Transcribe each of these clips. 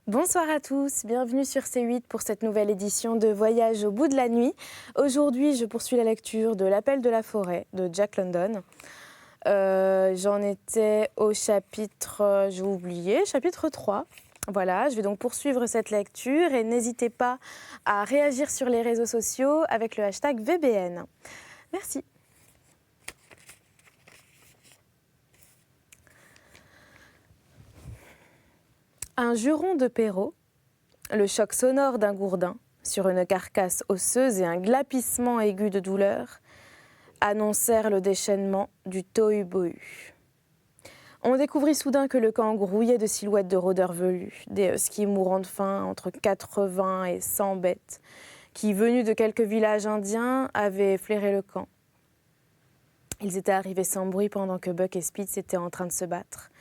Bonsoir à tous, bienvenue sur C8 pour cette nouvelle édition de Voyage au bout de la nuit. Aujourd'hui, je poursuis la lecture de L'Appel de la forêt de Jack London. J'en étais au chapitre, j'ai oublié, chapitre 3. Voilà, je vais donc poursuivre cette lecture et n'hésitez pas à réagir sur les réseaux sociaux avec le hashtag VBN. Merci. Un juron de Perrault, le choc sonore d'un gourdin sur une carcasse osseuse et un glapissement aigu de douleur annoncèrent le déchaînement du tohu-bohu. On découvrit soudain que le camp grouillait de silhouettes de rôdeurs velus, des huskies mourant de faim, entre 80 et 100 bêtes, qui, venus de quelques villages indiens, avaient flairé le camp. Ils étaient arrivés sans bruit pendant que Buck et Spitz étaient en train de se battre.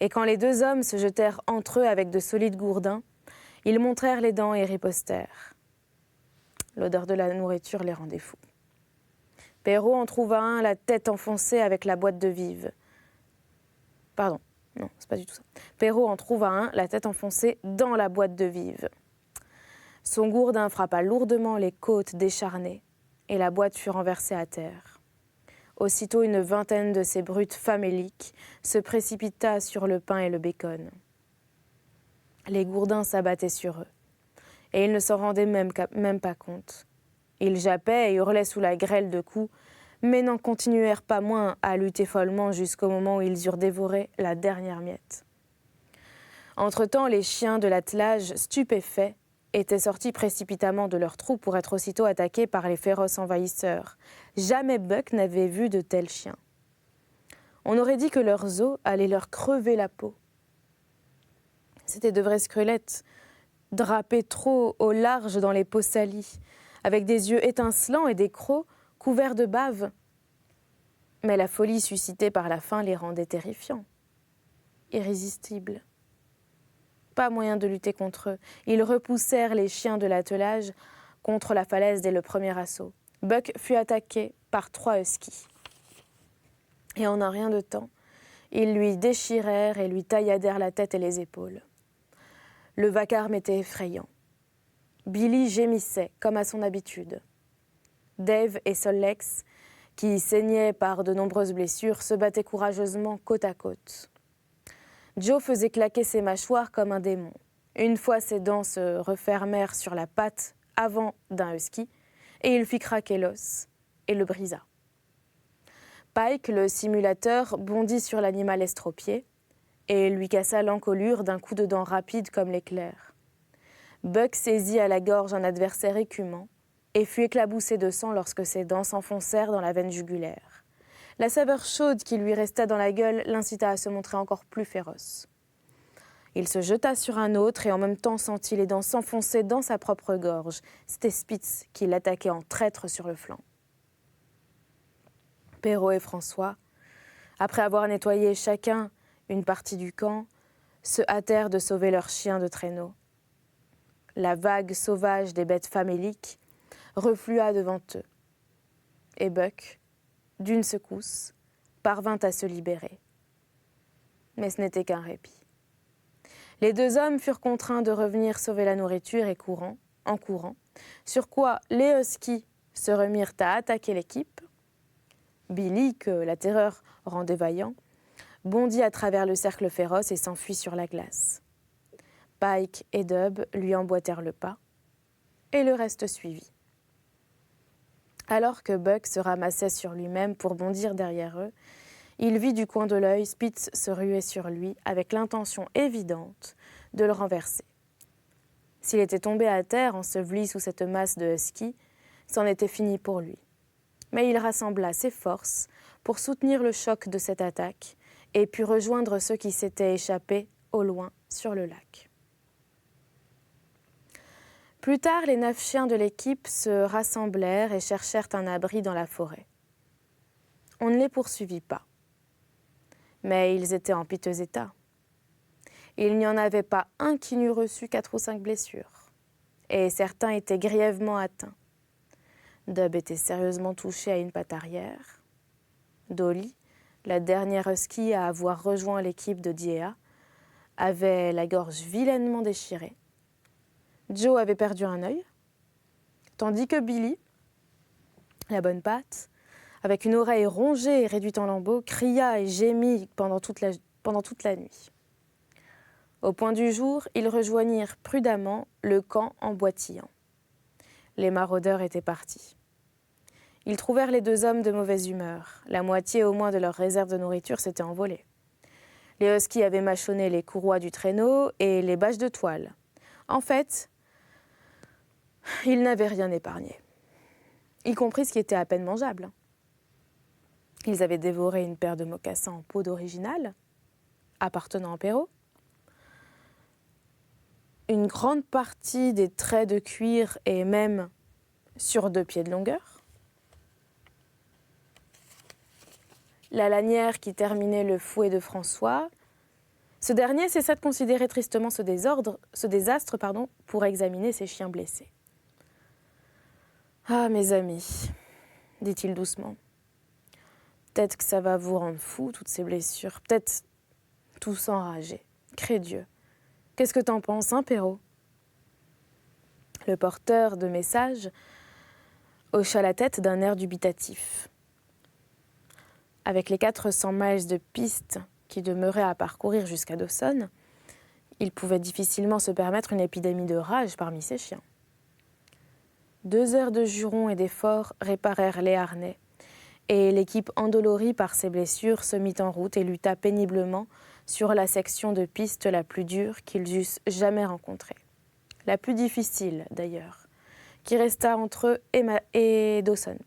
Et quand les deux hommes se jetèrent entre eux avec de solides gourdins, ils montrèrent les dents et ripostèrent. L'odeur de la nourriture les rendait fous. Perrault en trouva un, la tête enfoncée avec la boîte de vives. Pardon, non, c'est pas du tout ça. Perrault en trouva un, la tête enfoncée dans la boîte de vives. Son gourdin frappa lourdement les côtes décharnées et la boîte fut renversée à terre. Aussitôt, une vingtaine de ces brutes faméliques se précipita sur le pain et le bacon. Les gourdins s'abattaient sur eux, et ils ne s'en rendaient même pas compte. Ils jappaient et hurlaient sous la grêle de coups, mais n'en continuèrent pas moins à lutter follement jusqu'au moment où ils eurent dévoré la dernière miette. Entre-temps, les chiens de l'attelage, stupéfaits, étaient sortis précipitamment de leur trou pour être aussitôt attaqués par les féroces envahisseurs. Jamais Buck n'avait vu de tels chiens. On aurait dit que leurs os allaient leur crever la peau. C'étaient de vraies squelettes, drapés trop au large dans les peaux salies, avec des yeux étincelants et des crocs couverts de bave. Mais la folie suscitée par la faim les rendait terrifiants, irrésistibles. Pas moyen de lutter contre eux. Ils repoussèrent les chiens de l'attelage contre la falaise dès le premier assaut. Buck fut attaqué par 3 huskies. Et en un rien de temps, ils lui déchirèrent et lui tailladèrent la tête et les épaules. Le vacarme était effrayant. Billy gémissait, comme à son habitude. Dave et Sollex, qui saignaient par de nombreuses blessures, se battaient courageusement côte à côte. Joe faisait claquer ses mâchoires comme un démon. Une fois, ses dents se refermèrent sur la patte avant d'un husky, et il fit craquer l'os et le brisa. Pike, le simulateur, bondit sur l'animal estropié et lui cassa l'encolure d'un coup de dent rapide comme l'éclair. Buck saisit à la gorge un adversaire écumant et fut éclaboussé de sang lorsque ses dents s'enfoncèrent dans la veine jugulaire. La saveur chaude qui lui resta dans la gueule l'incita à se montrer encore plus féroce. Il se jeta sur un autre et en même temps sentit les dents s'enfoncer dans sa propre gorge. C'était Spitz qui l'attaquait en traître sur le flanc. Perrault et François, après avoir nettoyé chacun une partie du camp, se hâtèrent de sauver leurs chiens de traîneau. La vague sauvage des bêtes faméliques reflua devant eux. Et Buck, d'une secousse, parvint à se libérer. Mais ce n'était qu'un répit. Les deux hommes furent contraints de revenir sauver la nourriture et en courant, sur quoi les huskies se remirent à attaquer l'équipe. Billy, que la terreur rendait vaillant, bondit à travers le cercle féroce et s'enfuit sur la glace. Pike et Dub lui emboîtèrent le pas, et le reste suivit. Alors que Buck se ramassait sur lui-même pour bondir derrière eux, il vit du coin de l'œil Spitz se ruer sur lui avec l'intention évidente de le renverser. S'il était tombé à terre, enseveli sous cette masse de huskies, c'en était fini pour lui. Mais il rassembla ses forces pour soutenir le choc de cette attaque et put rejoindre ceux qui s'étaient échappés au loin sur le lac. Plus tard, les 9 chiens de l'équipe se rassemblèrent et cherchèrent un abri dans la forêt. On ne les poursuivit pas. Mais ils étaient en piteux état. Il n'y en avait pas un qui n'eût reçu 4 ou 5 blessures. Et certains étaient grièvement atteints. Dub était sérieusement touché à une patte arrière. Dolly, la dernière husky à avoir rejoint l'équipe de Diea, avait la gorge vilainement déchirée. Joe avait perdu un œil, tandis que Billy, la bonne patte, avec une oreille rongée et réduite en lambeaux, cria et gémit pendant toute la nuit. Au point du jour, ils rejoignirent prudemment le camp en boitillant. Les maraudeurs étaient partis. Ils trouvèrent les deux hommes de mauvaise humeur. La moitié au moins de leur réserve de nourriture s'était envolée. Les huskies avaient mâchonné les courroies du traîneau et les bâches de toile. En fait, ils n'avaient rien épargné, y compris ce qui était à peine mangeable. Ils avaient dévoré une paire de mocassins en peau d'original, appartenant à Perrault, une grande partie des traits de cuir et même sur 2 pieds de longueur, la lanière qui terminait le fouet de François. Ce dernier cessa de considérer tristement ce désastre pour examiner ses chiens blessés. « Ah, mes amis, dit-il doucement, peut-être que ça va vous rendre fous, toutes ces blessures, peut-être tous enragés. Crée Dieu. Qu'est-ce que t'en penses, hein, Perrault ?» Le porteur de message hocha la tête d'un air dubitatif. Avec les 400 miles de piste qui demeuraient à parcourir jusqu'à Dawson, il pouvait difficilement se permettre une épidémie de rage parmi ses chiens. 2 heures de jurons et d'efforts réparèrent les harnais, et l'équipe endolorie par ses blessures se mit en route et lutta péniblement sur la section de piste la plus dure qu'ils eussent jamais rencontrée. La plus difficile, d'ailleurs, qui resta entre eux et Dawson.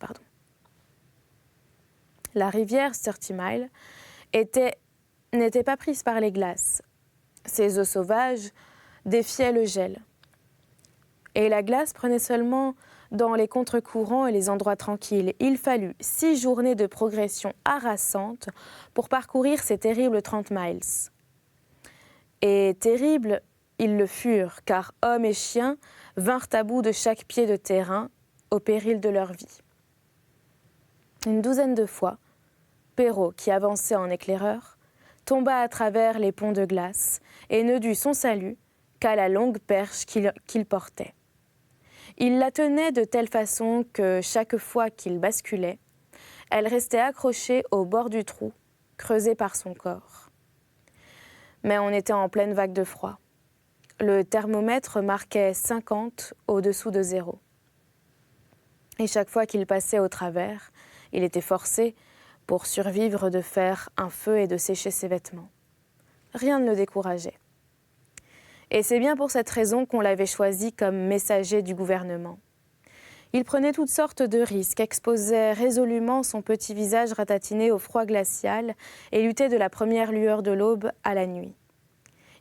La rivière 30 Mile n'était pas prise par les glaces. Ses eaux sauvages défiaient le gel. Et la glace prenait seulement dans les contre-courants et les endroits tranquilles. Il fallut 6 journées de progression harassante pour parcourir ces terribles 30 miles. Et terribles, ils le furent, car hommes et chiens vinrent à bout de chaque pied de terrain au péril de leur vie. Une 12aine de fois, Perrault, qui avançait en éclaireur, tomba à travers les ponts de glace et ne dut son salut qu'à la longue perche qu'il portait. Il la tenait de telle façon que chaque fois qu'il basculait, elle restait accrochée au bord du trou, creusé par son corps. Mais on était en pleine vague de froid. Le thermomètre marquait 50 au-dessous de 0. Et chaque fois qu'il passait au travers, il était forcé, pour survivre, de faire un feu et de sécher ses vêtements. Rien ne le décourageait. Et c'est bien pour cette raison qu'on l'avait choisi comme messager du gouvernement. Il prenait toutes sortes de risques, exposait résolument son petit visage ratatiné au froid glacial et luttait de la première lueur de l'aube à la nuit.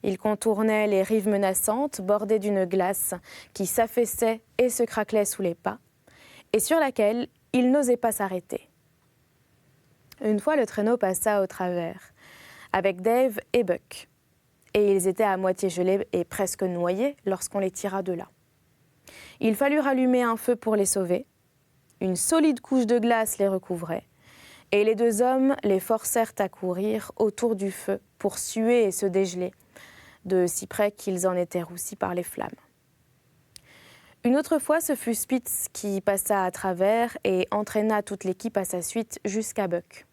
Il contournait les rives menaçantes, bordées d'une glace qui s'affaissait et se craquelait sous les pas, et sur laquelle il n'osait pas s'arrêter. Une fois, le traîneau passa au travers, avec Dave et Buck, et ils étaient à moitié gelés et presque noyés lorsqu'on les tira de là. Il fallut rallumer un feu pour les sauver, une solide couche de glace les recouvrait, et les 2 hommes les forcèrent à courir autour du feu pour suer et se dégeler, de si près qu'ils en étaient roussis par les flammes. Une autre fois, ce fut Spitz qui passa à travers et entraîna toute l'équipe à sa suite jusqu'à Buck,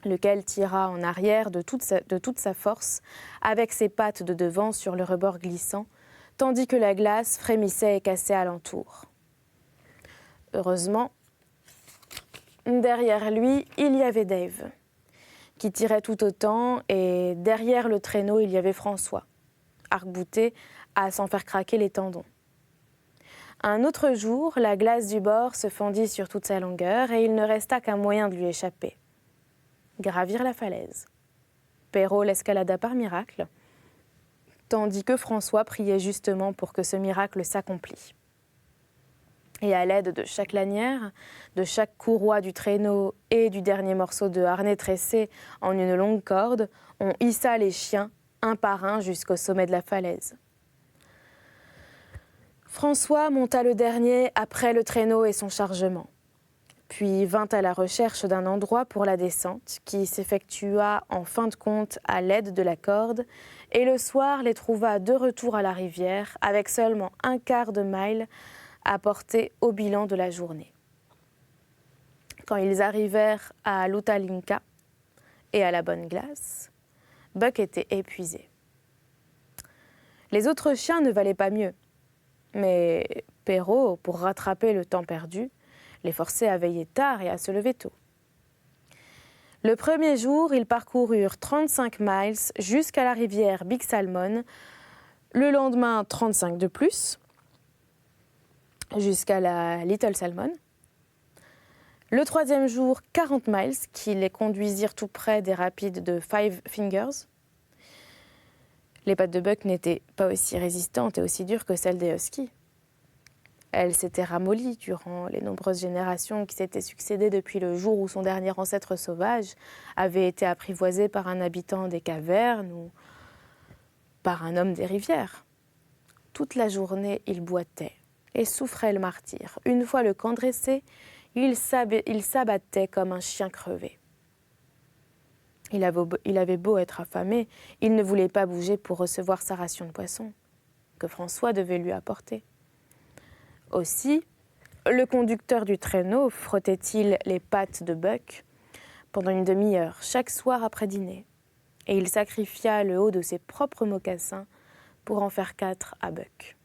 lequel tira en arrière de toute sa force avec ses pattes de devant sur le rebord glissant, tandis que la glace frémissait et cassait alentour. Heureusement, derrière lui, il y avait Dave, qui tirait tout autant, et derrière le traîneau, il y avait François, arc-bouté à s'en faire craquer les tendons. Un autre jour, la glace du bord se fendit sur toute sa longueur et il ne resta qu'un moyen de lui échapper. Gravir la falaise. Perrault l'escalada par miracle, tandis que François priait justement pour que ce miracle s'accomplît. Et à l'aide de chaque lanière, de chaque courroie du traîneau et du dernier morceau de harnais tressé en une longue corde, on hissa les chiens un par un jusqu'au sommet de la falaise. François monta le dernier après le traîneau et son chargement. puis vint à la recherche d'un endroit pour la descente, qui s'effectua en fin de compte à l'aide de la corde, et le soir les trouva de retour à la rivière, avec seulement un quart de mille à porter au bilan de la journée. Quand ils arrivèrent à l'Utalinka et à la Bonne Glace, Buck était épuisé. Les autres chiens ne valaient pas mieux, mais Perrault, pour rattraper le temps perdu, les forçait à veiller tard et à se lever tôt. Le premier jour, ils parcoururent 35 miles jusqu'à la rivière Big Salmon, le lendemain 35 de plus, jusqu'à la Little Salmon. Le troisième jour, 40 miles qui les conduisirent tout près des rapides de Five Fingers. Les pattes de Buck n'étaient pas aussi résistantes et aussi dures que celles des huskies. Elles s'étaient ramollies durant les nombreuses générations qui s'étaient succédées depuis le jour où son dernier ancêtre sauvage avait été apprivoisé par un habitant des cavernes ou par un homme des rivières. Toute la journée, il boitait et souffrait le martyre. Une fois le camp dressé, il s'abattait comme un chien crevé. Il avait beau être affamé, il ne voulait pas bouger pour recevoir sa ration de poisson, que François devait lui apporter. Aussi, le conducteur du traîneau frottait-il les pattes de Buck pendant une demi-heure, chaque soir après dîner, et il sacrifia le haut de ses propres mocassins pour en faire 4 à Buck.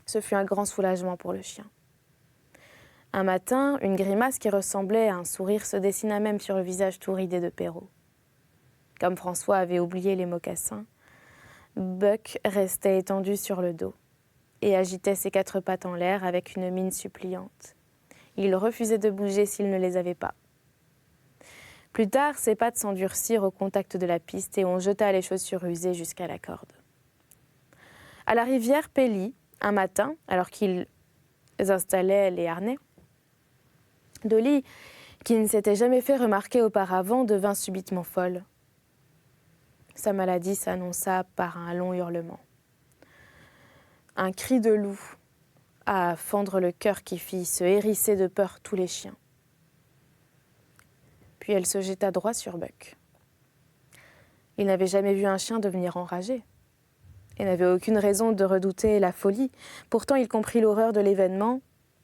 Ce fut un grand soulagement pour le chien. Un matin, une grimace qui ressemblait à un sourire se dessina même sur le visage tout ridé de Perrault. Comme François avait oublié les mocassins, Buck restait étendu sur le dos et agitait ses 4 pattes en l'air avec une mine suppliante. Il refusait de bouger s'il ne les avait pas. Plus tard, ses pattes s'endurcirent au contact de la piste et on jeta les chaussures usées jusqu'à la corde. À la rivière Pelly, un matin, alors qu'ils installaient les harnais, Dolly, qui ne s'était jamais fait remarquer auparavant, devint subitement folle. Sa maladie s'annonça par un long hurlement. Un cri de loup à fendre le cœur qui fit se hérisser de peur tous les chiens. Puis elle se jeta droit sur Buck. Il n'avait jamais vu un chien devenir enragé. Il n'avait aucune raison de redouter la folie. Pourtant, il comprit l'horreur de l'événement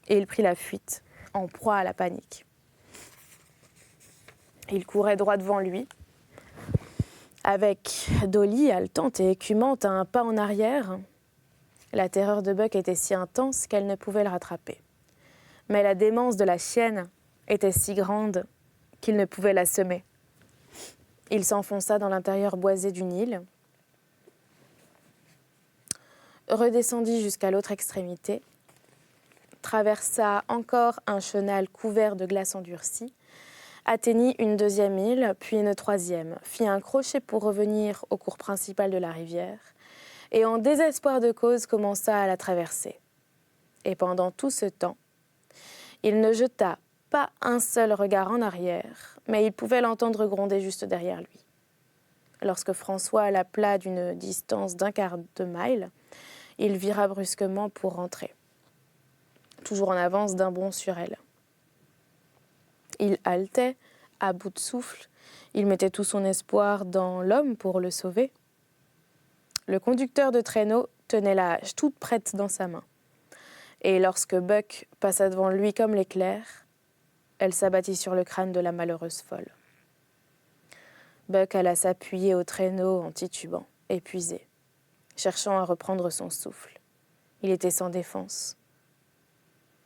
et il prit la fuite, en proie à la panique. Il courait droit devant lui, avec Dolly haletante et écumante à un pas en arrière. La terreur de Buck était si intense qu'elle ne pouvait le rattraper. Mais la démence de la chienne était si grande qu'il ne pouvait la semer. Il s'enfonça dans l'intérieur boisé du Nil, redescendit jusqu'à l'autre extrémité, traversa encore un chenal couvert de glace endurcie, atteignit une deuxième île, puis une troisième, fit un crochet pour revenir au cours principal de la rivière, et en désespoir de cause commença à la traverser. Et pendant tout ce temps, il ne jeta pas un seul regard en arrière, mais il pouvait l'entendre gronder juste derrière lui. Lorsque François l'appela d'une distance d'un quart de mille, il vira brusquement pour rentrer, toujours en avance d'un bond sur elle. Il haletait, à bout de souffle, il mettait tout son espoir dans l'homme pour le sauver. Le conducteur de traîneau tenait la hache toute prête dans sa main. Et lorsque Buck passa devant lui comme l'éclair, elle s'abattit sur le crâne de la malheureuse folle. Buck alla s'appuyer au traîneau en titubant, épuisé, cherchant à reprendre son souffle. Il était sans défense.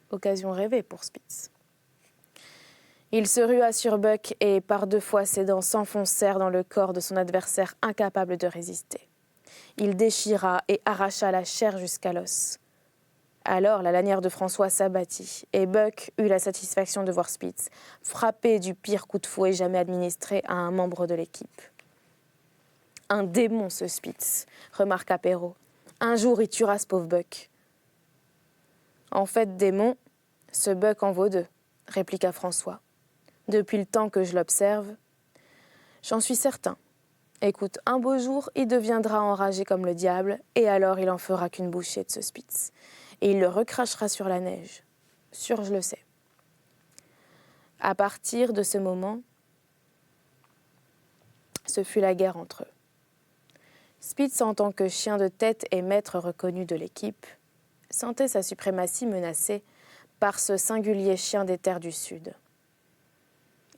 Occasion rêvée pour Spitz. Il se rua sur Buck et par 2 fois ses dents s'enfoncèrent dans le corps de son adversaire incapable de résister. Il déchira et arracha la chair jusqu'à l'os. Alors la lanière de François s'abattit et Buck eut la satisfaction de voir Spitz frappé du pire coup de fouet jamais administré à un membre de l'équipe. « Un démon, ce Spitz », remarqua Perrault. « Un jour, il tuera ce pauvre Buck. »« En fait, démon, ce Buck en vaut 2, répliqua François. « Depuis le temps que je l'observe, j'en suis certain. Écoute, un beau jour, il deviendra enragé comme le diable, et alors il en fera qu'une bouchée de ce Spitz. Et il le recrachera sur la neige. Sûr, je le sais. À partir de ce moment, ce fut la guerre entre eux. Spitz, en tant que chien de tête et maître reconnu de l'équipe, sentait sa suprématie menacée par ce singulier chien des terres du Sud.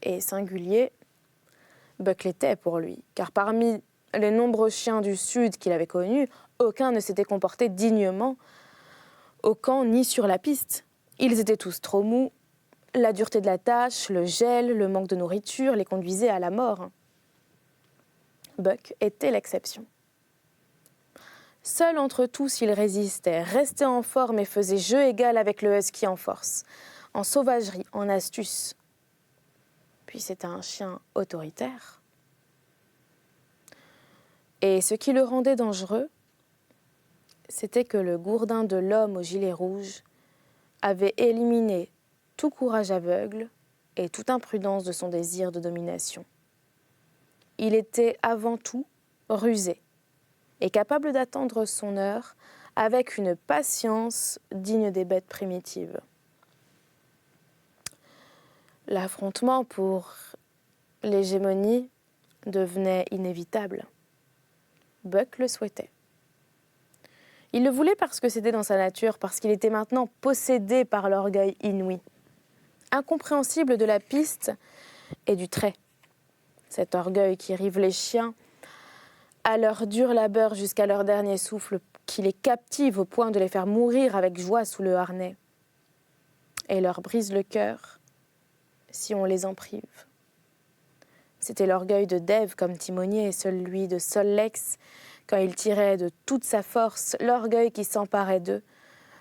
Et singulier, Buck l'était pour lui, car parmi les nombreux chiens du Sud qu'il avait connus, aucun ne s'était comporté dignement au camp ni sur la piste. Ils étaient tous trop mous, la dureté de la tâche, le gel, le manque de nourriture les conduisaient à la mort. Buck était l'exception. Seul entre tous, il résistait, restait en forme et faisait jeu égal avec le husky en force, en sauvagerie, en astuce. Puis c'était un chien autoritaire. Et ce qui le rendait dangereux, c'était que le gourdin de l'homme au gilet rouge avait éliminé tout courage aveugle et toute imprudence de son désir de domination. Il était avant tout rusé et capable d'attendre son heure avec une patience digne des bêtes primitives. L'affrontement pour l'hégémonie devenait inévitable. Buck le souhaitait. Il le voulait parce que c'était dans sa nature, parce qu'il était maintenant possédé par l'orgueil inouï, incompréhensible de la piste et du trait. Cet orgueil qui rive les chiens à leur dur labeur jusqu'à leur dernier souffle, qui les captive au point de les faire mourir avec joie sous le harnais, et leur brise le cœur si on les en prive. C'était l'orgueil de Dave comme timonier et celui de Sol-Lex quand il tirait de toute sa force, l'orgueil qui s'emparait d'eux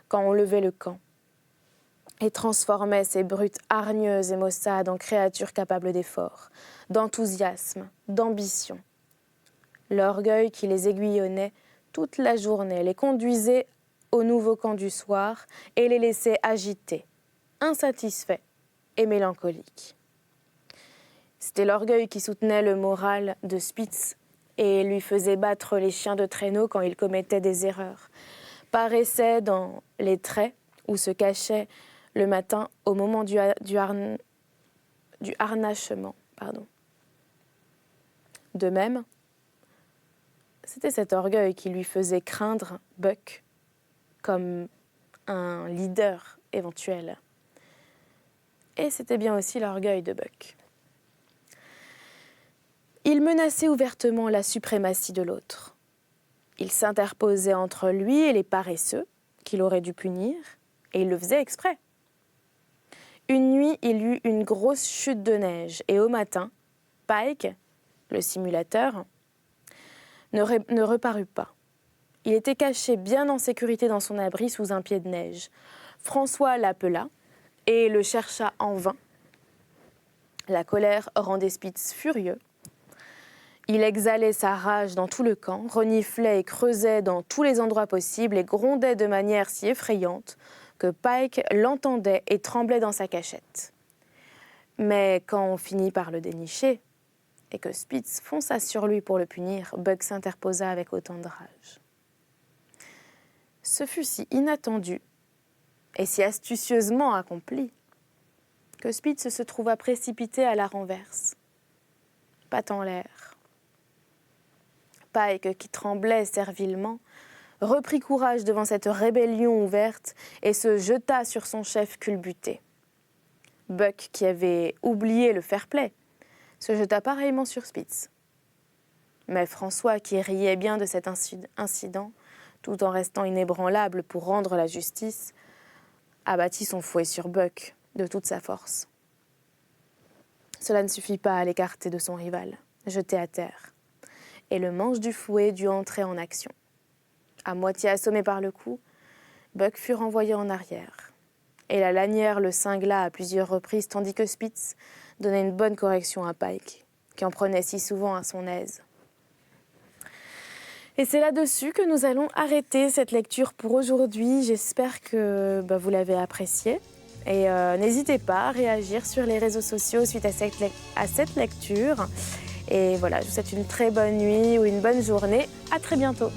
quand on levait le camp et transformait ces brutes hargneuses et maussades en créatures capables d'effort, d'enthousiasme, d'ambition. L'orgueil qui les aiguillonnait toute la journée, les conduisait au nouveau camp du soir et les laissait agités, insatisfaits et mélancoliques. C'était l'orgueil qui soutenait le moral de Spitz et lui faisait battre les chiens de traîneau quand ils commettaient des erreurs, paraissait dans les traits où se cachait le matin au moment du harnachement. De même, c'était cet orgueil qui lui faisait craindre Buck comme un leader éventuel. Et c'était bien aussi l'orgueil de Buck. Il menaçait ouvertement la suprématie de l'autre. Il s'interposait entre lui et les paresseux qu'il aurait dû punir, et il le faisait exprès. Une nuit, il eut une grosse chute de neige, et au matin, Pike, le simulateur, ne reparut pas. Il était caché bien en sécurité dans son abri sous un pied de neige. François l'appela et le chercha en vain. La colère rendait Spitz furieux. Il exhalait sa rage dans tout le camp, reniflait et creusait dans tous les endroits possibles et grondait de manière si effrayante que Pike l'entendait et tremblait dans sa cachette. Mais quand on finit par le dénicher et que Spitz fonça sur lui pour le punir, Buck s'interposa avec autant de rage. Ce fut si inattendu et si astucieusement accompli que Spitz se trouva précipité à la renverse, patte en l'air. Pike, qui tremblait servilement, reprit courage devant cette rébellion ouverte et se jeta sur son chef culbuté. Buck, qui avait oublié le fair-play, se jeta pareillement sur Spitz. Mais François, qui riait bien de cet incident, tout en restant inébranlable pour rendre la justice, abattit son fouet sur Buck de toute sa force. Cela ne suffit pas à l'écarter de son rival, jeté à terre, et le manche du fouet dut entrer en action. À moitié assommé par le coup, Buck fut renvoyé en arrière, et la lanière le cingla à plusieurs reprises, tandis que Spitz donnait une bonne correction à Pike, qui en prenait si souvent à son aise. Et c'est là-dessus que nous allons arrêter cette lecture pour aujourd'hui. J'espère que vous l'avez appréciée. Et n'hésitez pas à réagir sur les réseaux sociaux suite à cette lecture. Et voilà, je vous souhaite une très bonne nuit ou une bonne journée. À très bientôt.